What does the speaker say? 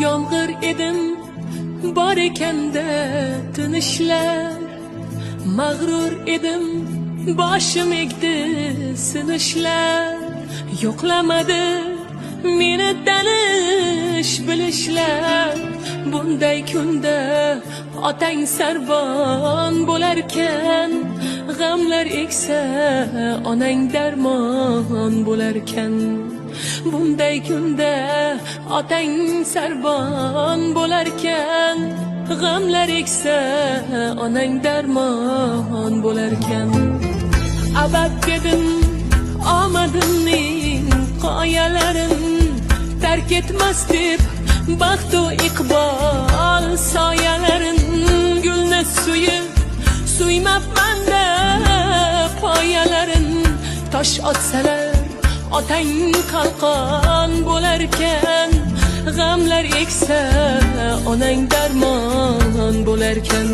Yomg'ir edim bor ekanda tinishlar, mag'rur edim boshim egdi sinishlar. Yo'qlamadi meni tanish bilishlar. Bunday kunda otang sarbon bo'larkan, g'amlar eksa onang darmon bo'larkan. Bunday kunda otang sarbon bo'larkan, g'amlar eksa onang darmon bo'larkan. Abad dedim omadimning qoyalarin, tark etmas deb baxtu iqbol soyalarin. Gulni suymabman-da poyalarin. Tosh otsalar otang qalqon bo'larkan, g'amlar eksa onang darmon bo'larkan.